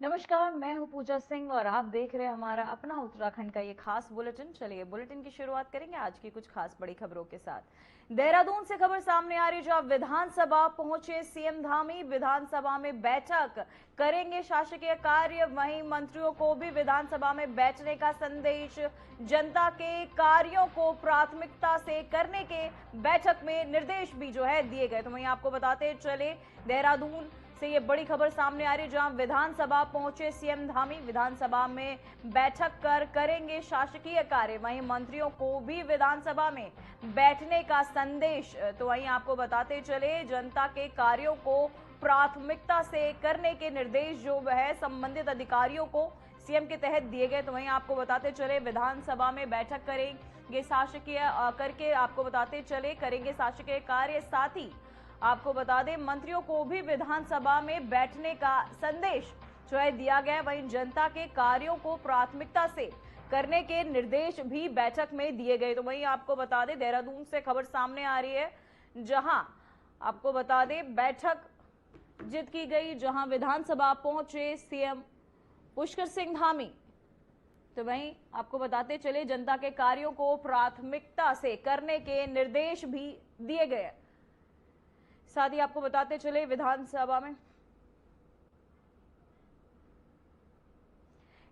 नमस्कार, मैं हूं पूजा सिंह और आप देख रहे हैं हमारा अपना उत्तराखंड का ये खास बुलेटिन। चलिए बुलेटिन की शुरुआत करेंगे आज की कुछ खास बड़ी खबरों के साथ। देहरादून से खबर सामने आ रही, जहां विधानसभा पहुंचे सीएम धामी। विधानसभा में बैठक करेंगे शासकीय कार्य, वहीं मंत्रियों को भी विधानसभा में बैठने का संदेश। जनता के कार्यों को प्राथमिकता से करने के बैठक में निर्देश भी जो है दिए गए। तो वहीं आपको बताते चले, देहरादून से ये बड़ी खबर सामने आ रही है, जहां विधानसभा पहुंचे सीएम धामी। विधानसभा में बैठक कर करेंगे शासकीय कार्य, वहीं मंत्रियों को भी विधानसभा में बैठने का संदेश। तो वहीं आपको बताते चले, जनता के कार्यों को प्राथमिकता से करने के निर्देश जो है संबंधित अधिकारियों को सीएम के तहत दिए गए। तो वहीं आपको बताते चले, विधानसभा में बैठक करेंगे शासकीय करके आपको बताते चले करेंगे शासकीय कार्य। साथ ही आपको बता दें, मंत्रियों को भी विधानसभा में बैठने का संदेश जो है दिया गया है। वहीं जनता के कार्यों को प्राथमिकता से करने के निर्देश भी बैठक में दिए गए। तो वहीं आपको बता दें, देहरादून से खबर सामने आ रही है, जहां आपको बता दें बैठक जित की गई, जहां विधानसभा पहुंचे सीएम पुष्कर सिंह धामी। तो वहीं आपको बताते चले, जनता के कार्यों को प्राथमिकता से करने के निर्देश भी दिए गए। साथ ही आपको बताते चले, विधानसभा में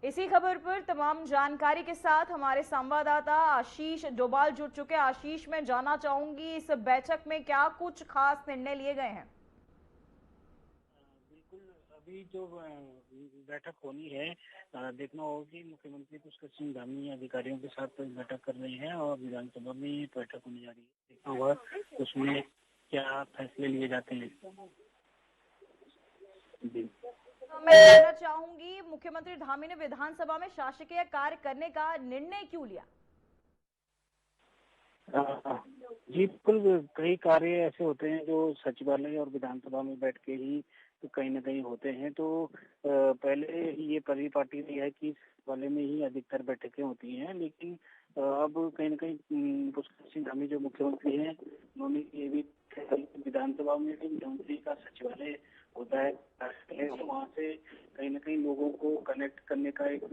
इसी खबर पर तमाम जानकारी के साथ हमारे संवाददाता आशीष डोभाल जुड़ चुके हैं। आशीष, मैं जानना चाहूंगी इस बैठक में क्या कुछ खास निर्णय लिए गए हैं? बिल्कुल। अभी जो बैठक होनी है, देखना होगा कि मुख्यमंत्री पुष्कर सिंह धामी अधिकारियों के साथ बैठक कर रहे हैं और विधानसभा में ये बैठक होने जा रही है। देखना होगा उसमें क्या फैसले लिए जाते हैं। जी। तो मैं जानना चाहूंगी, मुख्यमंत्री धामी ने विधानसभा में शासकीय कार्य करने का निर्णय क्यों लिया? जी बिल्कुल, कई कार्य ऐसे होते हैं जो सचिवालय और विधानसभा में बैठ के ही तो कहीं न कहीं होते हैं। तो पहले ये परिपाटी रही है कि सचिवालय में ही अधिकतर बैठकें होती हैं, लेकिन अब कहीं न कहीं पुष्कर सिंह धामी जो मुख्यमंत्री हैं, उन्होंने ये भी कहा कि विधानसभा में भी मुख्यमंत्री का सचिवालय होता है, वहाँ से कहीं न कहीं लोगों को कनेक्ट करने का एक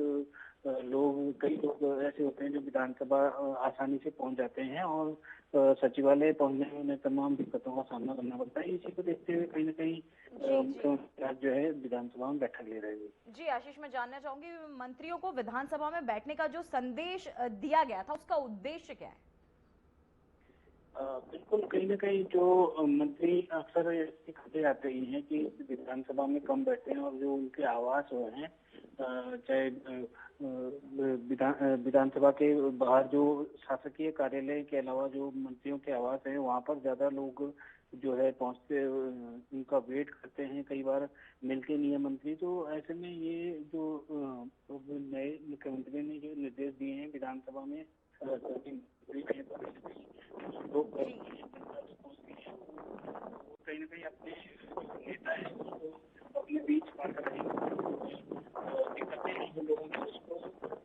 कई लोग ऐसे होते हैं जो विधानसभा आसानी से पहुंच जाते हैं और सचिवालय पहुंचने में उन्हें तमाम दिक्कतों का सामना करना पड़ता है। इसी को देखते हुए कहीं न कहीं जी जी मुख्यमंत्री आज जो है विधानसभा में बैठक ले रहे हैं। जी आशीष, मैं जानना चाहूंगी, मंत्रियों को विधानसभा में बैठने का जो संदेश दिया गया था, उसका उद्देश्य क्या है? बिल्कुल, कहीं न कहीं जो मंत्री अक्सर ऐसी खबरें आती रही हैं कि विधानसभा में कम बैठते हैं और जो उनके आवास जो हैं, चाहे विधानसभा के बाहर जो शासकीय कार्यालय के अलावा जो मंत्रियों के आवास हैं, वहाँ पर ज़्यादा लोग जो है पहुँचते, उनका वेट करते हैं, कई बार मिलते नहीं है मंत्री। तो ऐसे में ये जो नए मुख्यमंत्री ने जो निर्देश दिए हैं विधानसभा में सभी मंत्री हैं, तो कहीं न कहीं लोग जी कहीं न कहीं अपने नेता है उसको अपने बीच बांट रहे हैं। दिक्कतें हैं जो लोगों की, उसको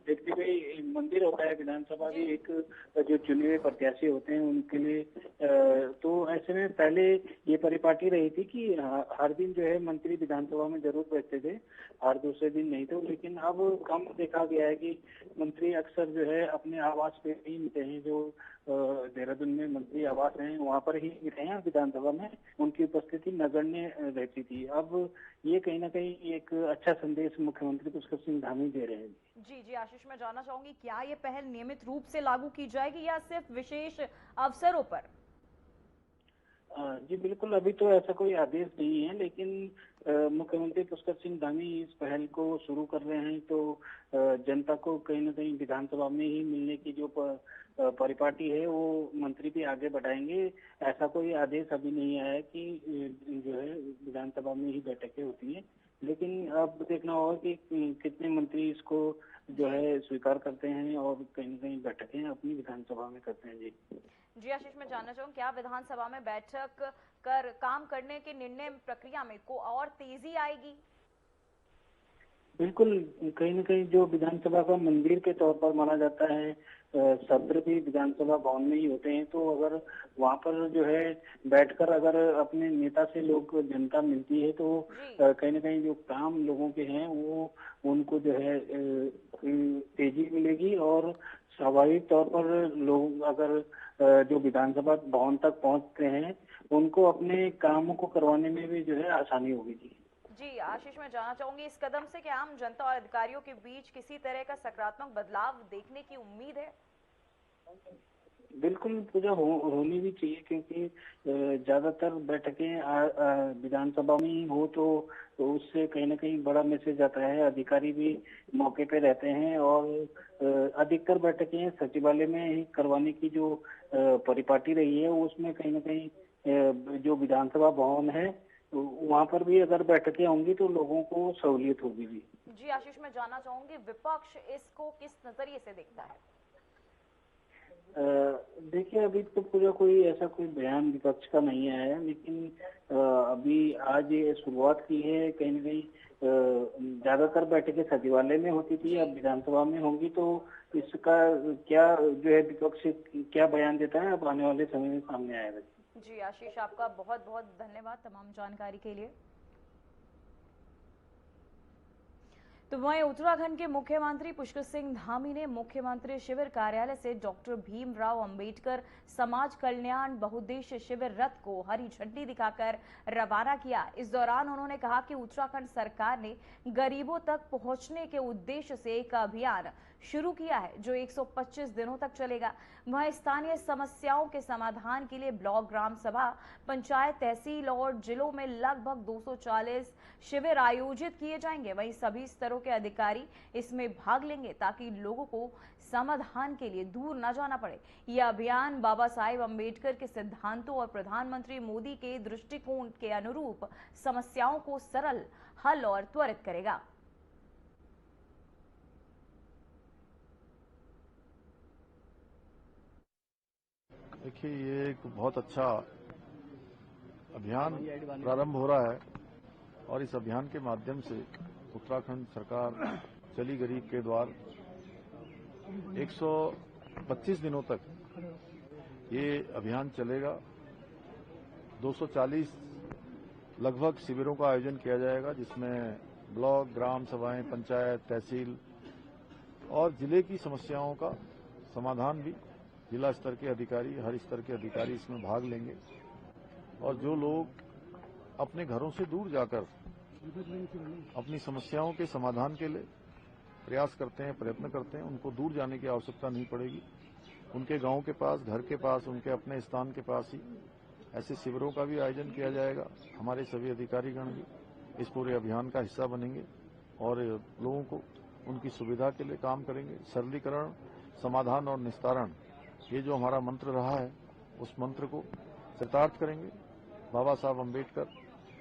देखते हुए मंदिर होता है विधानसभा जी भी एक जो चुने हुए प्रत्याशी होते हैं उनके लिए, तो ऐसे में पहले ये परिपाटी रही थी कि हर दिन जो है मंत्री विधानसभा में जरूर बैठते थे, हर दूसरे दिन नहीं थे। लेकिन अब कम देखा गया है कि मंत्री अक्सर जो है अपने आवास पे ही मिलते हैं। जो देहरादून में मंत्री आवास हैं वहाँ पर ही मिलते हैं, विधानसभा में उनकी उपस्थिति नगण्य रहती थी। अब ये कहीं ना कहीं एक अच्छा संदेश मुख्यमंत्री पुष्कर सिंह धामी दे रहे हैं। जी जी आशीष, मैं जानना चाहूंगी, क्या ये पहल नियमित रूप से लागू की जाएगी या सिर्फ विशेष अवसरों पर? जी बिल्कुल, अभी तो ऐसा कोई आदेश नहीं है, लेकिन मुख्यमंत्री पुष्कर सिंह धामी इस पहल को शुरू कर रहे हैं। तो जनता को कहीं ना कहीं विधानसभा में ही मिलने की जो परिपाटी है वो मंत्री भी आगे बढ़ाएंगे। ऐसा कोई आदेश अभी नहीं आया है कि जो है विधानसभा में ही बैठकें होती हैं, लेकिन अब देखना होगा कि कितने मंत्री इसको जो जी है स्वीकार करते हैं और कहीं ना कहीं बैठकें अपनी विधानसभा में करते हैं। जी। जी आशीष, मैं जानना चाहूँ, क्या विधानसभा में बैठक कर काम करने के निर्णय प्रक्रिया में को और तेजी आएगी? बिल्कुल, कहीं न कहीं जो विधानसभा का मंदिर के तौर पर माना जाता है, सत्र भी विधानसभा भवन में ही होते हैं, तो अगर वहाँ पर जो है बैठकर अगर अपने नेता से लोग जनता मिलती है तो जी। कहीं न कहीं जो काम लोगों के हैं वो उनको जो है तेज़ी मिलेगी और स्वाभाविक तौर पर लोग अगर जो विधानसभा भवन तक पहुँचते हैं, उनको अपने कामों को करवाने में भी जो है आसानी होगी जी। जी आशीष, मैं जानना चाहूंगी इस कदम से क्या आम जनता और अधिकारियों के बीच किसी तरह का सकारात्मक बदलाव देखने की उम्मीद है? बिल्कुल पूजा होनी भी चाहिए क्योंकि ज्यादातर बैठकें विधानसभा में ही हो तो उससे कहीं ना कहीं बड़ा मैसेज आता है। अधिकारी भी मौके पे रहते हैं और अधिकतर बैठकें सचिवालय में ही करवाने की जो परिपाटी रही है उसमें कहीं ना कहीं जो विधानसभा भवन है तो वहां पर भी अगर बैठकें होंगी तो लोगों को सहूलियत होगी भी। जी आशीष, मैं जानना चाहूंगी विपक्ष इसको किस नजरिए से देखता है? अ, देखिए अभी तो पूरा कोई ऐसा कोई बयान विपक्ष का नहीं आया है लेकिन अभी आज ये शुरुआत की है कहीं ना कहीं ज्यादातर बैठकें सचिवालय में होती थी, जी। अब विधानसभा में होंगी तो इसका क्या जो है विपक्ष क्या बयान देता है अब आने वाले समय में सामने आएगा। जी आशीष, आपका बहुत बहुत धन्यवाद तमाम जानकारी के लिए। तो वहीं उत्तराखंड के मुख्यमंत्री पुष्कर सिंह धामी ने मुख्यमंत्री शिविर कार्यालय से डॉक्टर भीमराव अंबेडकर समाज कल्याण बहुउद्देश्य शिविर रथ को हरी झंडी दिखाकर रवाना किया। इस दौरान उन्होंने कहा कि उत्तराखंड सरकार ने गरीबों तक पहुंचने के उद्देश्य से एक अभियान शुरू किया है जो 125 दिनों तक चलेगा। वहीं स्थानीय समस्याओं के समाधान के लिए ब्लॉक, ग्राम सभा, पंचायत, तहसील और जिलों में लगभग 240 शिविर आयोजित किए जाएंगे। वहीं सभी स्तरों के अधिकारी इसमें भाग लेंगे ताकि लोगों को समाधान के लिए दूर न जाना पड़े। यह अभियान बाबा साहेब अंबेडकर के सिद्धांतों और प्रधानमंत्री मोदी के दृष्टिकोण के अनुरूप समस्याओं को सरल हल और त्वरित करेगा। देखिए, ये एक बहुत अच्छा अभियान प्रारंभ हो रहा है और इस अभियान के माध्यम से उत्तराखंड सरकार चली गरीब के द्वार 125 दिनों तक ये अभियान चलेगा। 240 लगभग शिविरों का आयोजन किया जाएगा जिसमें ब्लॉक, ग्राम सभाएं, पंचायत, तहसील और जिले की समस्याओं का समाधान भी जिला स्तर के अधिकारी, हर स्तर के अधिकारी इसमें भाग लेंगे। और जो लोग अपने घरों से दूर जाकर अपनी समस्याओं के समाधान के लिए प्रयास करते हैं, प्रयत्न करते हैं, उनको दूर जाने की आवश्यकता नहीं पड़ेगी। उनके गांव के पास, घर के पास, उनके अपने स्थान के पास ही ऐसे शिविरों का भी आयोजन किया जाएगा। हमारे सभी अधिकारीगण भी इस पूरे अभियान का हिस्सा बनेंगे और लोगों को उनकी सुविधा के लिए काम करेंगे। सरलीकरण, समाधान और निस्तारण, ये जो हमारा मंत्र रहा है उस मंत्र को चरितार्थ करेंगे। बाबा साहब अम्बेडकर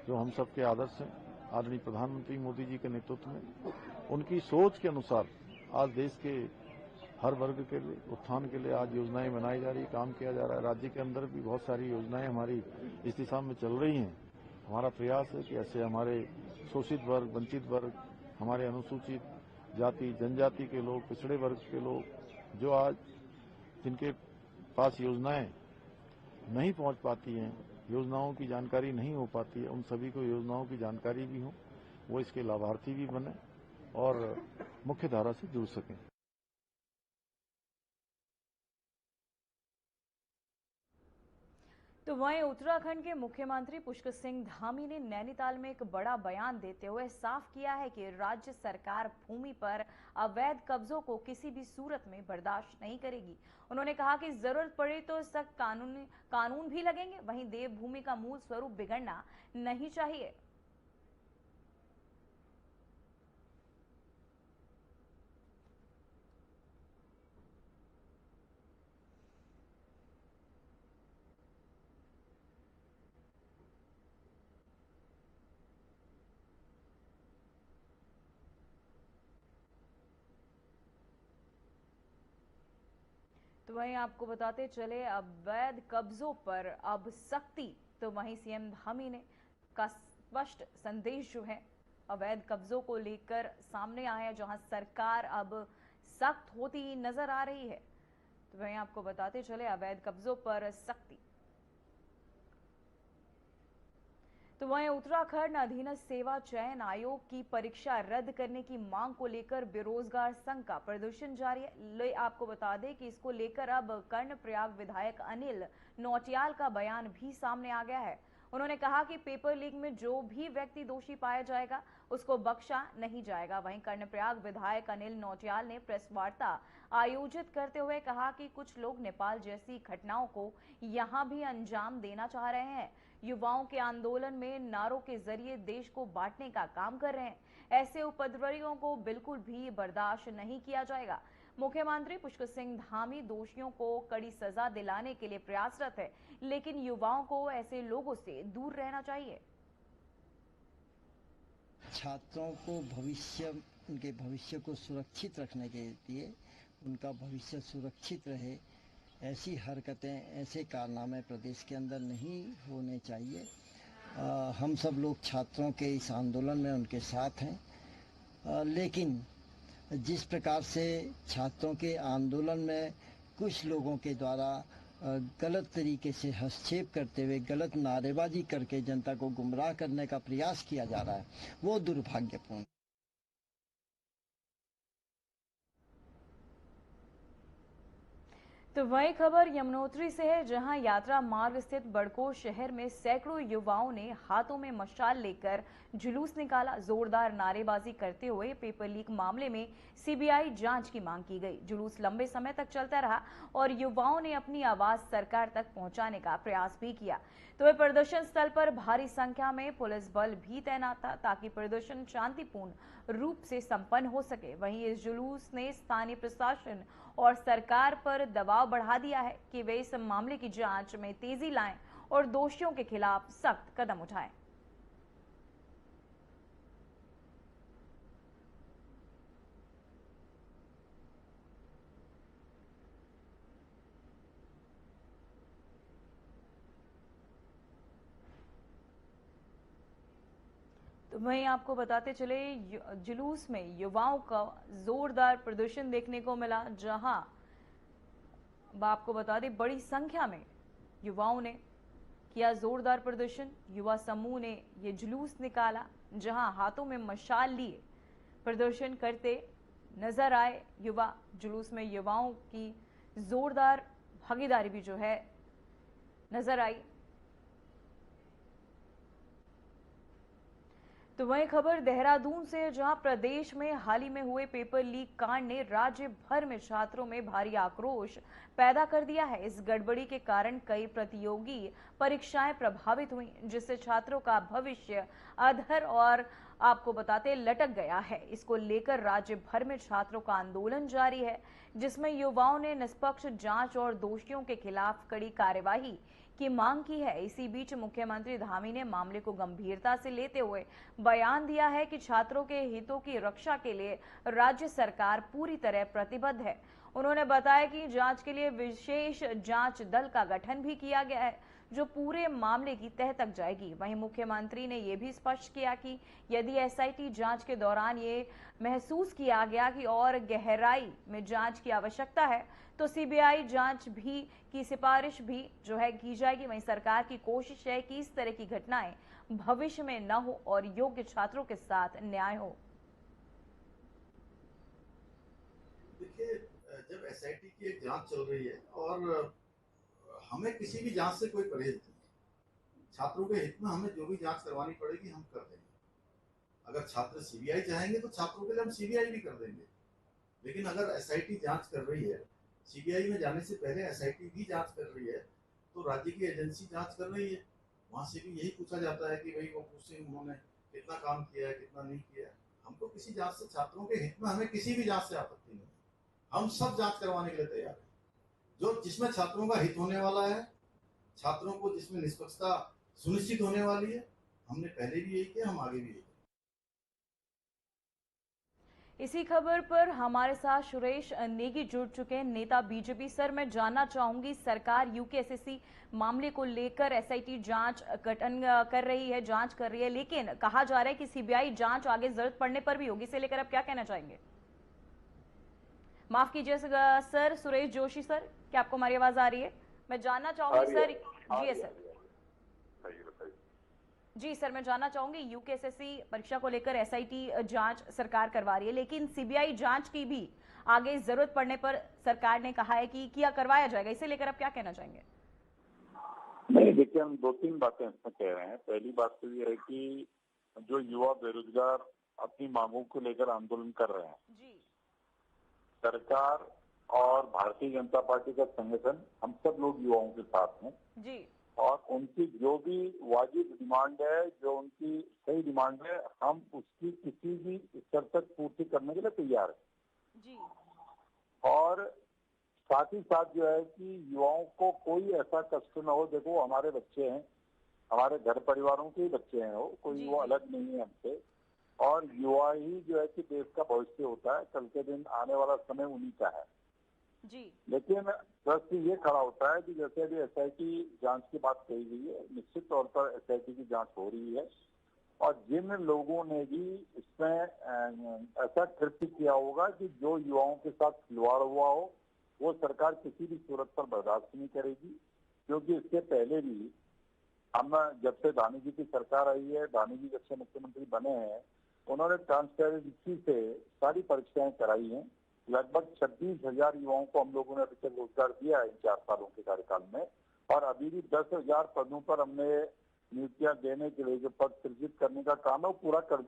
जो हम सबके आदर्श हैं, आदरणीय प्रधानमंत्री मोदी जी के नेतृत्व में उनकी सोच के अनुसार आज देश के हर वर्ग के लिए उत्थान के लिए आज योजनाएं बनाई जा रही, काम किया जा रहा है। राज्य के अंदर भी बहुत सारी योजनाएं हमारी इस दिशा में चल रही हैं। हमारा प्रयास है कि ऐसे हमारे शोषित वर्ग, वंचित वर्ग, हमारे अनुसूचित जाति, जनजाति के लोग, पिछड़े वर्ग के लोग जो आज जिनके पास योजनाएं नहीं पहुंच पाती हैं, योजनाओं की जानकारी नहीं हो पाती है, उन सभी को योजनाओं की जानकारी भी हो, वो इसके लाभार्थी भी बने और मुख्य धारा से जुड़ सकें। तो वहीं उत्तराखंड के मुख्यमंत्री पुष्कर सिंह धामी ने नैनीताल में एक बड़ा बयान देते हुए साफ किया है कि राज्य सरकार भूमि पर अवैध कब्जों को किसी भी सूरत में बर्दाश्त नहीं करेगी। उन्होंने कहा कि जरूरत पड़े तो सख्त कानून भी लगेंगे। वहीं देवभूमि का मूल स्वरूप बिगड़ना नहीं चाहिए। तो वहीं आपको बताते चले अवैध कब्जों पर अब सख्ती। तो वहीं सीएम धामी ने का स्पष्ट संदेश जो है अवैध कब्जों को लेकर सामने आए हैं, जहां सरकार अब सख्त होती नजर आ रही है। तो वहीं आपको बताते चले अवैध कब्जों पर सख्ती। तो वहीं उत्तराखंड अधीनस्थ सेवा चयन आयोग की परीक्षा रद्द करने की मांग को लेकर बेरोजगार संघ का प्रदर्शन जारी है। आपको बता दें कि इसको लेकर अब कर्णप्रयाग विधायक अनिल नौटियाल का बयान भी सामने आ गया है। उन्होंने कहा कि पेपर लीक में जो भी व्यक्ति दोषी पाया जाएगा उसको बख्शा नहीं जाएगा। वहीं कर्णप्रयाग विधायक अनिल नौटियाल ने प्रेस वार्ता आयोजित करते हुए कहा कि कुछ लोग नेपाल जैसी घटनाओं को यहां भी अंजाम देना चाह रहे हैं। युवाओं के आंदोलन में नारों के जरिए देश को बांटने का काम कर रहे हैं। ऐसे उपद्रवियों को बिल्कुल भी बर्दाश्त नहीं किया जाएगा। मुख्यमंत्री पुष्कर सिंह धामी दोषियों को कड़ी सजा दिलाने के लिए प्रयासरत है, लेकिन युवाओं को ऐसे लोगों से दूर रहना चाहिए। छात्रों को उनके भविष्य को सुरक्षित रखने के लिए, उनका भविष्य सुरक्षित रहे, ऐसी हरकतें, ऐसे कारनामे प्रदेश के अंदर नहीं होने चाहिए। हम सब लोग छात्रों के इस आंदोलन में उनके साथ हैं, लेकिन जिस प्रकार से छात्रों के आंदोलन में कुछ लोगों के द्वारा गलत तरीके से हस्तक्षेप करते हुए गलत नारेबाजी करके जनता को गुमराह करने का प्रयास किया जा रहा है, वो दुर्भाग्यपूर्ण। तो वही खबर यमुनोत्री से है, जहां यात्रा मार्ग स्थित बड़कोट शहर में सैकड़ों युवाओं ने हाथों में मशाल लेकर जुलूस निकाला। जोरदार नारेबाजी करते हुए पेपर लीक मामले में सीबीआई जांच की मांग की गई। जुलूस लंबे समय तक चलता रहा और युवाओं ने अपनी आवाज सरकार तक पहुंचाने का प्रयास भी किया। तो वह प्रदर्शन स्थल पर भारी संख्या में पुलिस बल भी तैनात था, ताकि प्रदर्शन शांतिपूर्ण रूप से संपन्न हो सके। वहीं इस जुलूस ने स्थानीय प्रशासन और सरकार पर दबाव बढ़ा दिया है कि वे इस मामले की जांच में तेजी लाएं और दोषियों के खिलाफ सख्त कदम उठाएं। तो वहीं आपको बताते चले जुलूस में युवाओं का जोरदार प्रदर्शन देखने को मिला, जहां आपको बता दें बड़ी संख्या में युवाओं ने किया जोरदार प्रदर्शन। युवा समूह ने ये जुलूस निकाला, जहां हाथों में मशाल लिए प्रदर्शन करते नजर आए युवा। जुलूस में युवाओं की जोरदार भागीदारी भी जो है नजर आई। तो वही खबर देहरादून से, जहां प्रदेश में हाल ही में हुए पेपर लीक कांड ने राज्य भर में छात्रों में भारी आक्रोश पैदा कर दिया है। इस गड़बड़ी के कारण कई प्रतियोगी परीक्षाएं प्रभावित हुई, जिससे छात्रों का भविष्य अधर और आपको बताते लटक गया है। इसको लेकर राज्य भर में छात्रों का आंदोलन जारी है, जिसमें युवाओं ने निष्पक्ष जांच और दोषियों के खिलाफ कड़ी कार्यवाही की मांग की है। इसी बीच मुख्यमंत्री धामी ने मामले को गंभीरता से लेते हुए बयान दिया है कि छात्रों के हितों की रक्षा के लिए राज्य सरकार पूरी तरह प्रतिबद्ध है। उन्होंने बताया कि जांच के लिए विशेष जांच दल का गठन भी किया गया है, जो पूरे मामले की तह तक जाएगी। वहीं मुख्यमंत्री ने यह भी स्पष्ट किया कि यदि एसआईटी जांच के दौरान ये महसूस किया गया कि और गहराई में जांच की आवश्यकता है, तो सीबीआई जांच भी की सिफारिश भी जो है की जाएगी। वहीं सरकार की कोशिश है कि इस तरह की घटनाएं भविष्य में न हो और योग्य छात्रों के साथ न्याय हो। देखिए, जब एसआईटी की एक जांच चल रही है और हमें किसी भी जांच से कोई परहेज नहीं है, छात्रों के हित में हमें जो भी जांच करवानी पड़ेगी हम कर देंगे। अगर छात्र सीबीआई चाहेंगे तो छात्रों के लिए हम सीबीआई भी कर देंगे, लेकिन अगर एसआईटी जांच कर रही है, सीबीआई में जाने से पहले एसआईटी भी जांच कर रही है, तो राज्य की एजेंसी जांच कर रही है, वहां से भी यही पूछा जाता है कि भाई वो पूछे उन्होंने कितना काम किया है, कितना नहीं किया है। हमको किसी जांच से, छात्रों के हित में हमें किसी भी जांच से आपत्ति नहीं है, हम सब जांच करवाने के लिए तैयार हैं। जो जिसमें छात्रों का हित होने वाला है, छात्रों को जिसमें निष्पक्षता सुनिश्चित होने वाली है, हमने पहले भी यही किया, हम आगे भी यही। इसी खबर पर हमारे साथ सुरेश नेगी जुड़ चुके हैं, नेता बीजेपी। सर, मैं जानना चाहूंगी, सरकार यूकेएसएससी मामले को लेकर एसआईटी जांच गठन कर रही है, जांच कर रही है, लेकिन कहा जा रहा है कि सीबीआई जांच आगे जरूरत पड़ने पर भी होगी। इसे लेकर आप क्या कहना चाहेंगे? माफ कीजिए सर, सुरेश जोशी सर, क्या आपको हमारी आवाज आ रही है? मैं जानना चाहूंगी सर। जी सर। जी सर, मैं जानना चाहूंगी, यूकेएसएससी परीक्षा को लेकर एसआईटी जांच सरकार करवा रही है, लेकिन सीबीआई जांच की भी आगे जरूरत पड़ने पर सरकार ने कहा है कि किया करवाया जाएगा। इसे लेकर आप क्या कहना चाहेंगे? नहीं, देखिए, हम दो तीन बातें इसमें कह रहे हैं। पहली बात तो ये है कि जो युवा बेरोजगार अपनी मांगों को लेकर आंदोलन कर रहे हैं, जी, सरकार और भारतीय जनता पार्टी का संगठन, हम सब लोग युवाओं के साथ हैं जी, और उनकी जो भी वाजिब डिमांड है, जो उनकी सही डिमांड है, हम उसकी किसी भी स्तर तक पूर्ति करने के लिए तैयार हैं। जी, और साथ ही साथ जो है कि युवाओं को कोई ऐसा कष्ट न हो। देखो, हमारे बच्चे हैं, हमारे घर परिवारों के ही बच्चे हैं, वो कोई वो अलग नहीं है हमसे। और युवा ही जो है कि देश का भविष्य होता है, कल के दिन आने वाला समय उन्हीं का है जी। लेकिन प्रश्न ये खड़ा होता है कि जैसे अभी एसआईटी जांच की बात कही गई है, निश्चित तौर पर एसआईटी की जांच हो रही है और जिन लोगों ने भी इसमें ऐसा कृत्य किया होगा कि जो युवाओं के साथ खिलवाड़ हुआ हो, वो सरकार किसी भी सूरत पर बर्दाश्त नहीं करेगी। क्योंकि इससे पहले भी हम, जब से दानी जी की सरकार आई है, दानी जी जब से मुख्यमंत्री बने हैं, उन्होंने ट्रांसपेरेंसी से सारी परीक्षाएं कराई हैं। लगभग 26,000 युवाओं को हम लोगों ने अभी तक रोजगार दिया है इन 4 सालों के कार्यकाल में और अभी भी 10,000 पदों पर हमने नियुक्तियां देने के लिए जो पद सृजित करने का काम है वो पूरा कर।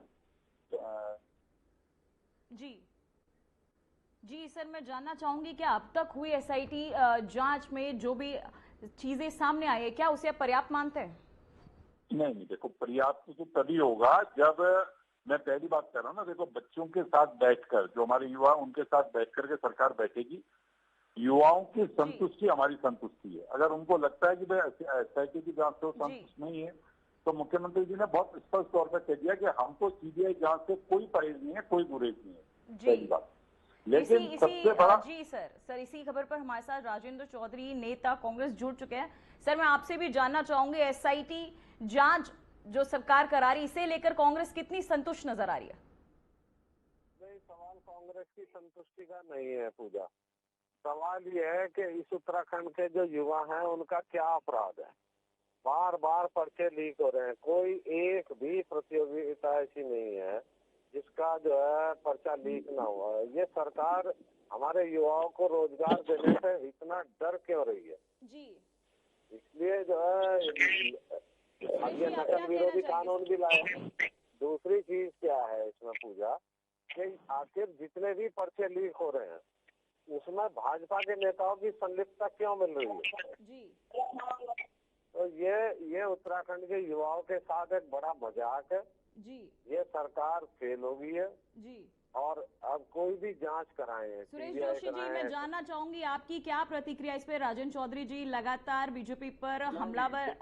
जी सर, मैं जानना चाहूंगी कि अब तक हुई एसआईटी जांच में जो भी चीजें सामने आई है, क्या उसे आप पर्याप्त मानते हैं? नहीं, देखो, पर्याप्त तो तभी होगा जब, मैं पहली बात कर रहा हूँ ना, देखो, बच्चों के साथ बैठकर, जो हमारे युवा, उनके साथ बैठकर के सरकार बैठेगी। युवाओं की संतुष्टि हमारी संतुष्टि है। अगर उनको लगता है कि भाई एसआईटी की जांच से संतुष्ट नहीं है, तो मुख्यमंत्री जी ने बहुत स्पष्ट तौर पर कह दिया कि हमको सीबीआई जांच से कोई परहेज नहीं है, कोई गुरेज नहीं है। पहली बात। लेकिन सबसे बड़ा, जी सर, इसी खबर पर हमारे साथ राजेंद्र चौधरी, नेता कांग्रेस, जुड़ चुके हैं। सर, मैं आपसे भी जानना चाहूंगी, एसआईटी जांच जो सरकार करा रही, इसे लेकर कांग्रेस कितनी संतुष्ट नजर आ रही है? नहीं, सवाल कांग्रेस की संतुष्टि का नहीं है पूजा। सवाल ये है कि इस उत्तराखंड के जो युवा हैं उनका क्या अपराध है। बार बार पर्चे लीक हो रहे हैं, कोई एक भी प्रतियोगिता ऐसी नहीं है जिसका जो है पर्चा लीक ना हुआ है। ये सरकार हमारे युवाओं को रोजगार देने से इतना डर क्यों रही है? जी, इसलिए जो है ये नकल विरोधी कानून भी लाए। दूसरी चीज क्या है इसमें पूजा, कि आखिर जितने भी पर्चे लीक हो रहे हैं उसमें भाजपा के नेताओं की संलिप्तता क्यों मिल रही है? जी, तो ये उत्तराखंड के युवाओं के साथ एक बड़ा मजाक है। जी, ये सरकार फेल हो गई है जी। और अब कोई भी जांच कराएं। सुरेश जोशी जी, मैं जानना चाहूंगी आपकी क्या प्रतिक्रिया इस पे? राजेंद्र चौधरी जी लगातार बीजेपी पर हमलावर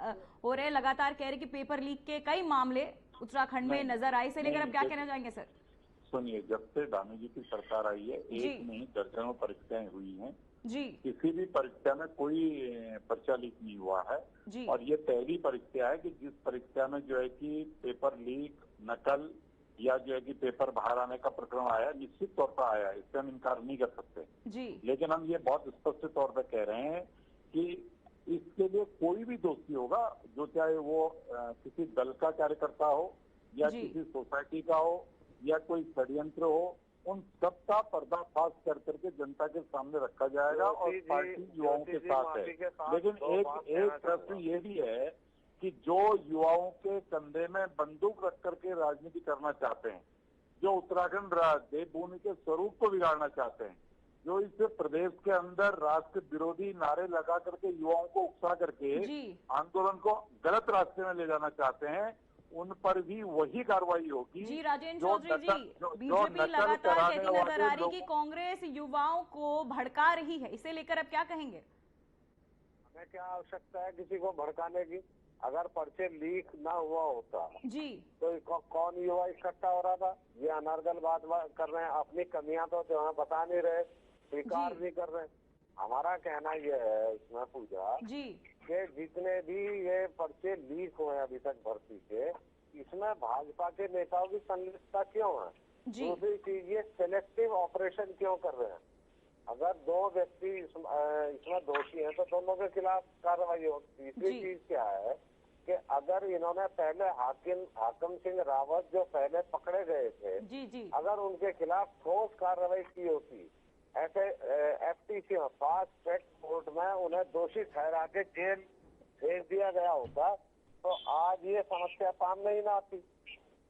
हो रहे, लगातार कह रहे कि पेपर लीक के कई मामले उत्तराखंड में नजर आए। इसे लेकर आप क्या कहना चाहेंगे सर? सुनिए, जब से दानी जी की सरकार आई है, एक नहीं दर्जनों परीक्षाएं हुई हैं जी, किसी भी परीक्षा में कोई पर्चा लीक नहीं हुआ है जी। और ये पहली परीक्षा है कि जिस परीक्षा में जो है कि पेपर लीक, नकल या जो है कि पेपर बाहर आने का प्रकरण आया, निश्चित तौर पर आया, इससे हम इनकार नहीं कर सकते जी। लेकिन हम ये बहुत स्पष्ट तौर पर कह रहे हैं कि इसके लिए कोई भी दोषी होगा, जो चाहे वो किसी दल का कार्यकर्ता हो या किसी सोसाइटी का हो या कोई षड्यंत्र हो, उन सबका पर्दाफाश कर करके जनता के सामने रखा जाएगा और पार्टी युवाओं के साथ है। लेकिन एक प्रश्न ये भी है कि जो युवाओं के कंधे में बंदूक रख करके राजनीति करना चाहते हैं, जो उत्तराखंड देवभूमि के स्वरूप को बिगाड़ना चाहते हैं, जो इस प्रदेश के अंदर राष्ट्र विरोधी नारे लगा करके युवाओं को उकसा करके आंदोलन को गलत रास्ते में ले जाना चाहते हैं, उन पर भी वही कार्रवाई होगी। जी राजेंद्र चौधरी जी, बीजेपी लगातार कहती नजर आ रही कि कांग्रेस युवाओं को भड़का रही है, इसे लेकर अब क्या कहेंगे? हमें क्या आवश्यकता है किसी को भड़काने की? अगर पर्चे लीक ना हुआ होता जी तो कौन युवा इकट्ठा हो रहा था? ये अनर्गल बात कर रहे हैं, अपनी कमियां तो जो है बता नहीं रहे, स्वीकार जी। नहीं कर रहे। हमारा कहना ये है इसमें पूजा जी कि जितने भी ये पर्चे लीक हुए अभी तक भर्ती के, इसमें भाजपा के नेताओं की संलिप्तता क्यों है? जी दूसरी चीज, ये सिलेक्टिव ऑपरेशन क्यों कर रहे हैं? अगर दो व्यक्ति इसमें दोषी हैं तो दोनों के खिलाफ कार्रवाई हो। तीसरी जी। चीज क्या है कि अगर इन्होंने पहले हाकिम सिंह रावत जो पहले पकड़े गए थे, जी जी अगर उनके खिलाफ ठोस कार्रवाई की होती, ऐसे एफटीसी में फास्ट ट्रैक कोर्ट में उन्हें दोषी ठहरा के जेल भेज दिया गया होता, तो आज ये समस्या सामने ही ना आती।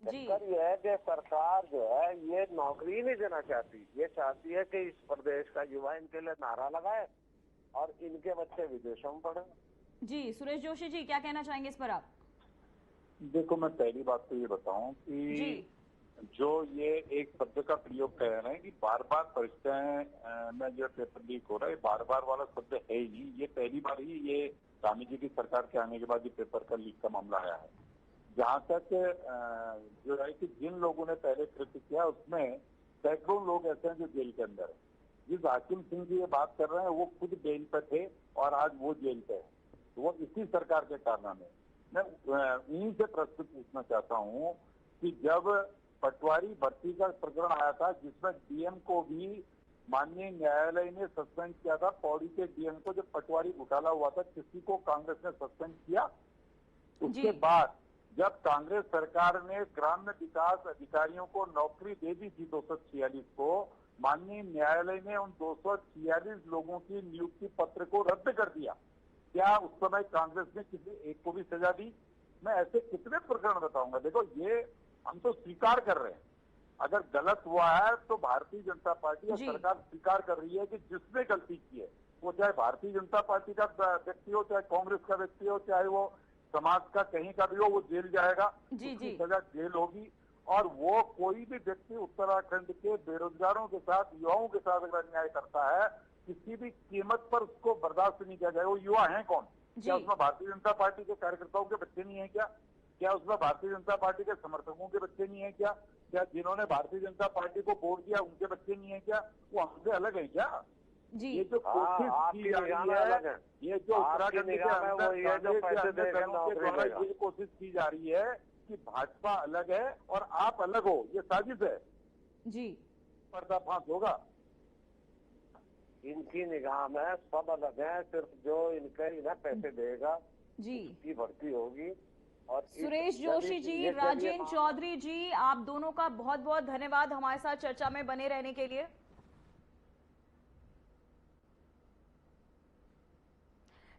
जी चक्कर ये है कि सरकार जो है ये नौकरी नहीं देना चाहती, ये चाहती है कि इस प्रदेश का युवा इनके लिए नारा लगाए और इनके बच्चे विदेशों में पढ़े। जी। सुरेश जोशी जी, क्या कहना चाहेंगे इस पर आप? देखो, मैं पहली बात तो ये बताऊं जी कि जो ये एक शब्द का प्रयोग कर रहे हैं कि बार बार परीक्षाएं में जो पेपर लीक हो रहा है, बार बार वाला शब्द है ही नहीं। ये पहली बार ही ये स्वामी जी की सरकार के आने के बाद ये पेपर का लीक का मामला आया है। जहाँ तक जो है कि जिन लोगों ने पहले कृत्य किया उसमें सैकड़ों लोग ऐसे हैं जो जेल के अंदर है। जिस हाकिम सिंह जी ये बात कर रहे हैं वो खुद जेल पर थे और आज वो जेल पे है, तो वो इसी सरकार के कारनामे। मैं इन्हीं से प्रश्न पूछना चाहता हूँ कि जब पटवारी भर्ती का प्रकरण आया था जिसमें डीएम को भी माननीय न्यायालय ने सस्पेंड किया था, पौड़ी के डीएम को, जब पटवारी घोटाला हुआ था किसी को कांग्रेस ने सस्पेंड किया? उसके बाद जब कांग्रेस सरकार ने ग्राम्य विकास अधिकारियों को नौकरी दे दी थी 246 को, माननीय न्यायालय ने उन 246 लोगों की नियुक्ति पत्र को रद्द कर दिया। क्या उस समय कांग्रेस ने किसी एक को भी सजा दी? मैं ऐसे कितने प्रकरण बताऊंगा। देखो, ये हम तो स्वीकार कर रहे हैं, अगर गलत हुआ है तो भारतीय जनता पार्टी और सरकार स्वीकार कर रही है कि जिसने गलती की है, वो चाहे भारतीय जनता पार्टी का व्यक्ति हो, चाहे कांग्रेस का व्यक्ति हो, चाहे वो समाज का कहीं का भी हो, वो जेल जाएगा, उसकी सजा जेल होगी। और वो कोई भी व्यक्ति उत्तराखंड के बेरोजगारों के साथ, युवाओं के साथ अगर अन्याय करता है, किसी भी कीमत पर उसको बर्दाश्त नहीं किया जाएगा। वो युवा हैं कौन? क्या उसमें भारतीय जनता पार्टी के कार्यकर्ताओं के बच्चे नहीं है क्या? क्या उसमें भारतीय जनता पार्टी के समर्थकों के बच्चे नहीं है क्या? क्या जिन्होंने भारतीय जनता पार्टी को वोट दिया उनके बच्चे नहीं है क्या? वो हमसे अलग है क्या? जी। ये जो कोशिश की जा रही है, ये जो उत्तराखंड के अंदर द्वारा ये कोशिश की जा रही है कि भाजपा अलग है और आप अलग हो, ये साजिश है जी। पर्दाफाश होगा। इनकी निगाह में सब अलग है, सिर्फ जो इन्हें पैसे देगा जी की भर्ती होगी। और सुरेश जोशी जी, राजेंद्र चौधरी जी, आप दोनों का बहुत बहुत धन्यवाद हमारे साथ चर्चा में बने रहने के लिए।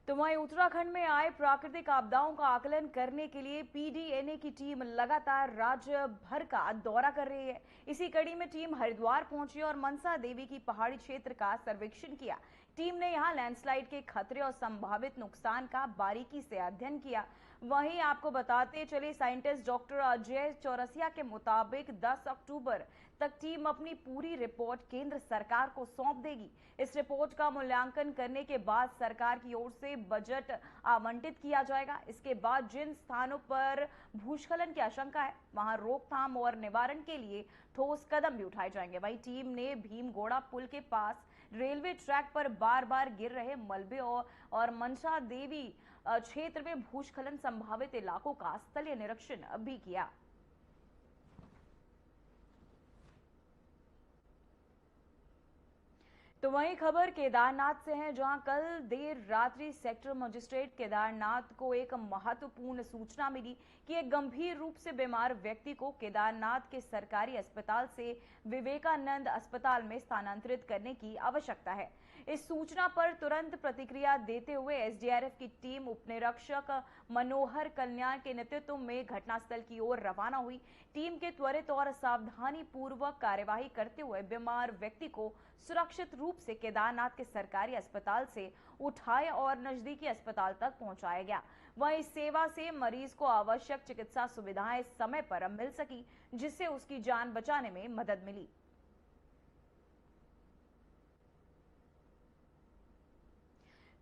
तो वहीं उत्तराखंड में आए प्राकृतिक आपदाओं का आकलन करने के लिए पीडीएनए की टीम लगातार राज्य भर का दौरा कर रही है। इसी कड़ी में टीम हरिद्वार पहुंची और मनसा देवी की पहाड़ी क्षेत्र का सर्वेक्षण किया। टीम ने यहां लैंडस्लाइड के खतरे और संभावित नुकसान का बारीकी से अध्ययन किया। वहीं आपको बताते चले, साइंटिस्ट डॉक्टर अजय चौरसिया के मुताबिक 10 अक्टूबर तक टीम अपनी पूरी रिपोर्ट केंद्र सरकार को सौंप देगी। इस रिपोर्ट का मूल्यांकन करने के बाद सरकार की ओर से बजट आवंटित किया जाएगा। इसके बाद जिन स्थानों पर भूस्खलन की आशंका है वहां रोकथाम और निवारण के लिए ठोस कदम भी उठाए जाएंगे। वहीं टीम ने भीमगोड़ा पुल के पास रेलवे ट्रैक पर बार बार गिर रहे मलबे और मनसा देवी क्षेत्र में भूस्खलन संभावित इलाकों का स्थलीय निरीक्षण भी किया। तो वहीं खबर केदारनाथ से है, जहां कल देर रात्रि सेक्टर मजिस्ट्रेट केदारनाथ को एक महत्वपूर्ण सूचना मिली कि एक गंभीर रूप से बीमार व्यक्ति को केदारनाथ के सरकारी अस्पताल से विवेकानंद अस्पताल में स्थानांतरित करने की आवश्यकता है। इस सूचना पर तुरंत प्रतिक्रिया देते हुए एसडीआरएफ की टीम उपनिरीक्षक मनोहर कल्याण के नेतृत्व में घटनास्थल की ओर रवाना हुई। टीम के त्वरित और सावधानी पूर्वक कार्यवाही करते हुए बीमार व्यक्ति को सुरक्षित रूप से केदारनाथ के सरकारी अस्पताल से उठाया और नजदीकी अस्पताल तक पहुंचाया गया। वहीं इस सेवा से मरीज को आवश्यक चिकित्सा सुविधाएं समय पर मिल सकी, जिससे उसकी जान बचाने में मदद मिली।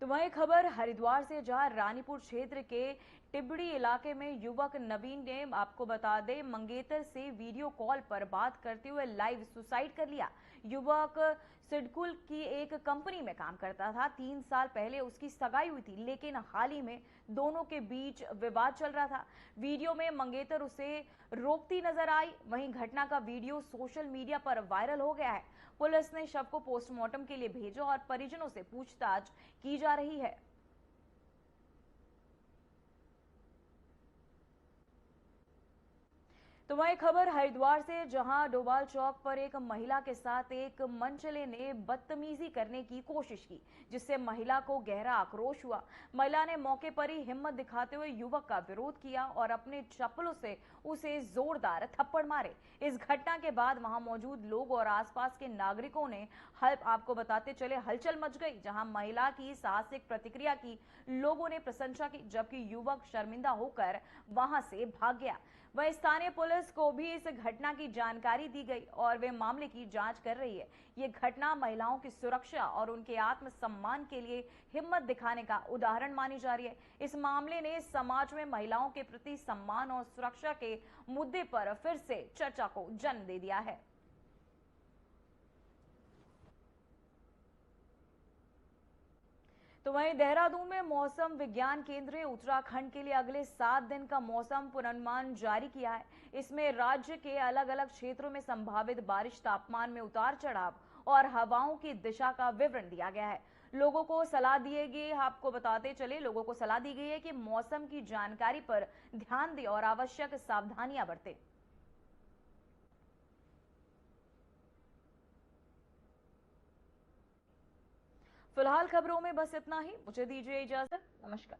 तो तो वहीं खबर हरिद्वार से, जहां रानीपुर क्षेत्र के टिबड़ी इलाके में युवक नवीन ने, आपको बता दें, मंगेतर से वीडियो कॉल पर बात करते हुए लाइव सुसाइड कर लिया। युवक सिडकुल की एक कंपनी में काम करता था। 3 साल पहले उसकी सगाई हुई थी, लेकिन हाल ही में दोनों के बीच विवाद चल रहा था। वीडियो में मंगेतर उसे रोकती नजर आई। वहीं घटना का वीडियो सोशल मीडिया पर वायरल हो गया है। पुलिस ने शव को पोस्टमार्टम के लिए भेजा और परिजनों से पूछताछ की जा रही है। तो वही खबर हरिद्वार से, जहां डोभाल चौक पर एक महिला के साथ एक मनचले ने बदतमीजी करने की कोशिश की, जिससे महिला को गहरा आक्रोश हुआ। महिला ने मौके पर ही हिम्मत दिखाते हुए युवक का विरोध किया और अपने चप्पलों से उसे जोरदार थप्पड़ मारे। इस घटना के बाद वहां मौजूद लोग और आसपास के नागरिकों ने आपको बताते चले हलचल मच गई। जहां महिला की साहसिक प्रतिक्रिया की लोगों ने प्रशंसा की, जबकि युवक शर्मिंदा होकर वहां से भाग गया। वहीं स्थानीय पुलिस को भी इस घटना की जानकारी दी गई और वे मामले की जांच कर रही है। ये घटना महिलाओं की सुरक्षा और उनके आत्मसम्मान के लिए हिम्मत दिखाने का उदाहरण मानी जा रही है। इस मामले ने समाज में महिलाओं के प्रति सम्मान और सुरक्षा के मुद्दे पर फिर से चर्चा को जन्म दे दिया है। तो वहीं देहरादून में मौसम विज्ञान केंद्र ने उत्तराखंड के लिए अगले 7 दिन का मौसम पूर्वानुमान जारी किया है। इसमें राज्य के अलग अलग क्षेत्रों में संभावित बारिश, तापमान में उतार चढ़ाव और हवाओं की दिशा का विवरण दिया गया है। लोगों को सलाह दी गई, आपको बताते चले, लोगों को सलाह दी गई है कि मौसम की जानकारी पर ध्यान दें और आवश्यक सावधानियां बरतें। फिलहाल खबरों में बस इतना ही। मुझे दीजिए इजाजत। नमस्कार।